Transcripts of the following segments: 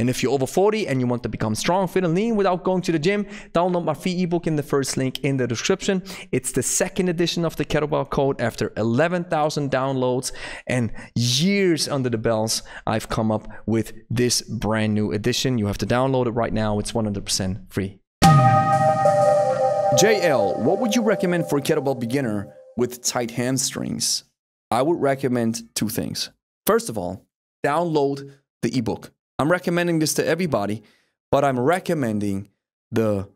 And if you're over 40 and you want to become strong, fit, and lean without going to the gym, download my free ebook in the first link in the description. It's the second edition of the Kettlebell Code. After 11,000 downloads and years under the bells, I've come up with this brand new edition. You have to download it right now. It's 100% free. JL, what would you recommend for a kettlebell beginner with tight hamstrings? I would recommend two things. First of all, download the ebook. I'm recommending this to everybody, but I'm recommending the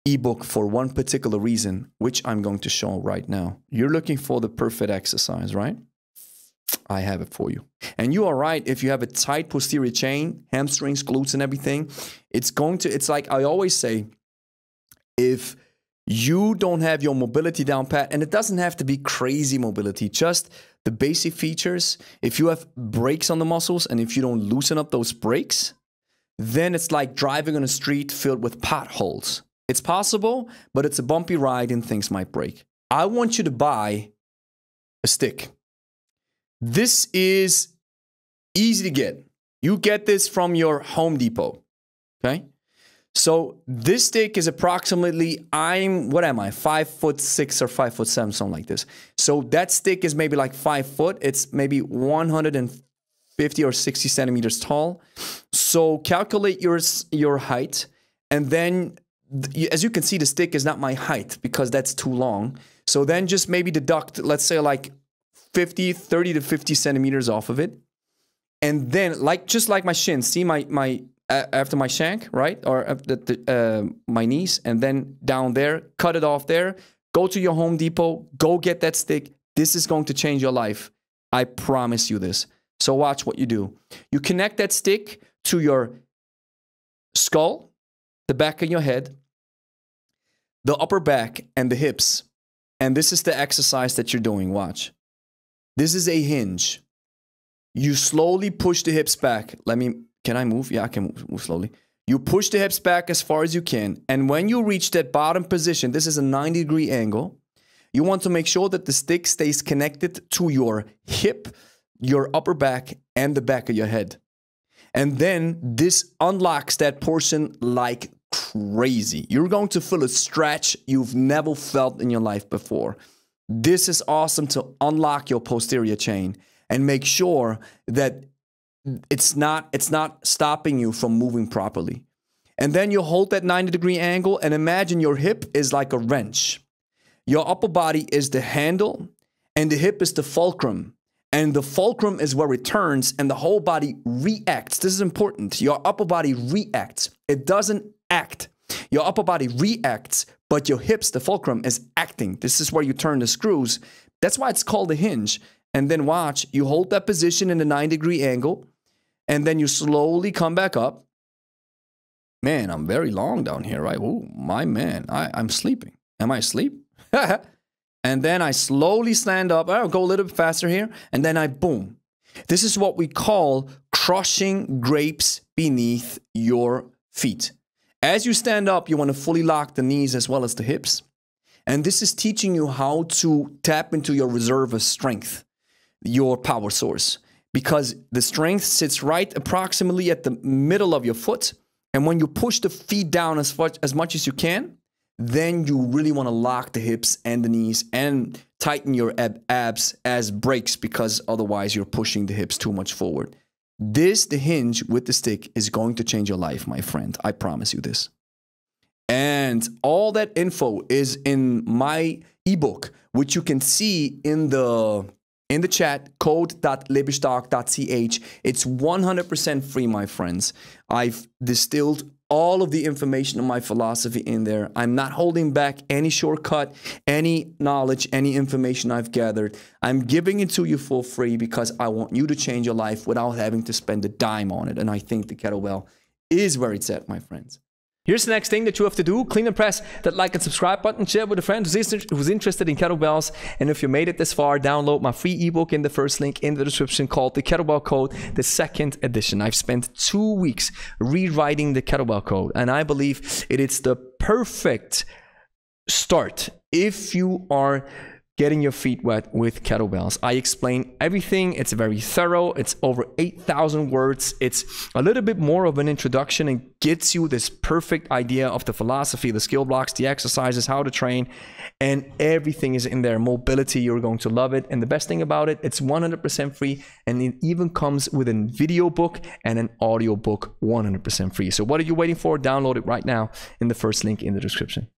ebook for one particular reason, which I'm going to show right now. You're looking for the perfect exercise, right? I have it for you. And you are right, if you have a tight posterior chain, hamstrings, glutes, and everything, it's like I always say, if you don't have your mobility down pat, and it doesn't have to be crazy mobility, just the basic features. If you have brakes on the muscles and if you don't loosen up those brakes, then it's like driving on a street filled with potholes. It's possible, but it's a bumpy ride and things might break. I want you to buy a stick. This is easy to get. You get this from your Home Depot, okay? So this stick is approximately, what am I, 5'6" or 5'7", something like this. So that stick is maybe like 5 foot. It's maybe 150 or 60 centimeters tall. So calculate your height. And then, as you can see, the stick is not my height because that's too long. So then just maybe deduct, let's say like 30 to 50 centimeters off of it. And then, just like my shin, see after my shank, right? Or my knees, and then down there, cut it off there. Go to your Home Depot, go get that stick. This is going to change your life. I promise you this. So watch what you do. You connect that stick to your skull, the back of your head, the upper back, and the hips. And this is the exercise that you're doing. Watch. This is a hinge. You slowly push the hips back. Can I move? Yeah, I can move slowly. You push the hips back as far as you can. And when you reach that bottom position, this is a 90-degree angle. You want to make sure that the stick stays connected to your hip, your upper back, and the back of your head. And then this unlocks that portion like crazy. You're going to feel a stretch you've never felt in your life before. This is awesome to unlock your posterior chain and make sure that it's not stopping you from moving properly. And then you hold that 90-degree angle and imagine your hip is like a wrench. Your upper body is the handle and the hip is the fulcrum. And the fulcrum is where it turns and the whole body reacts. This is important. Your upper body reacts. It doesn't act. Your upper body reacts, but your hips, the fulcrum, is acting. This is where you turn the screws. That's why it's called a hinge. And then watch, you hold that position in the 90-degree angle, and then you slowly come back up. Man, I'm very long down here, right? Oh, my man, I'm sleeping. Am I asleep? And then I slowly stand up. I'll go a little bit faster here. And then I boom. This is what we call crushing grapes beneath your feet. As you stand up, you want to fully lock the knees as well as the hips. And this is teaching you how to tap into your reserve of strength, your power source. Because the strength sits right approximately at the middle of your foot. And when you push the feet down as much as you can, then you really want to lock the hips and the knees and tighten your abs as brakes, because otherwise you're pushing the hips too much forward. The hinge with the stick is going to change your life, my friend. I promise you this. And all that info is in my ebook, which you can see in the chat, code.lebensstark.ch. It's 100% free, my friends. I've distilled all of the information of my philosophy in there. I'm not holding back any shortcut, any knowledge, any information I've gathered. I'm giving it to you for free because I want you to change your life without having to spend a dime on it. And I think the kettlebell is where it's at, my friends. Here's the next thing that you have to do. Clean and press that like and subscribe button. Share with a friend who's interested in kettlebells. And if you made it this far, download my free ebook in the first link in the description called The Kettlebell Code, the second edition. I've spent 2 weeks rewriting the Kettlebell Code, and I believe it is the perfect start if you are getting your feet wet with kettlebells. I explain everything. It's very thorough. It's over 8,000 words. It's a little bit more of an introduction and gets you this perfect idea of the philosophy, the skill blocks, the exercises, how to train, and everything is in there. Mobility, you're going to love it. And the best thing about it, it's 100% free, and it even comes with a video book and an audio book, 100% free. So what are you waiting for? Download it right now in the first link in the description.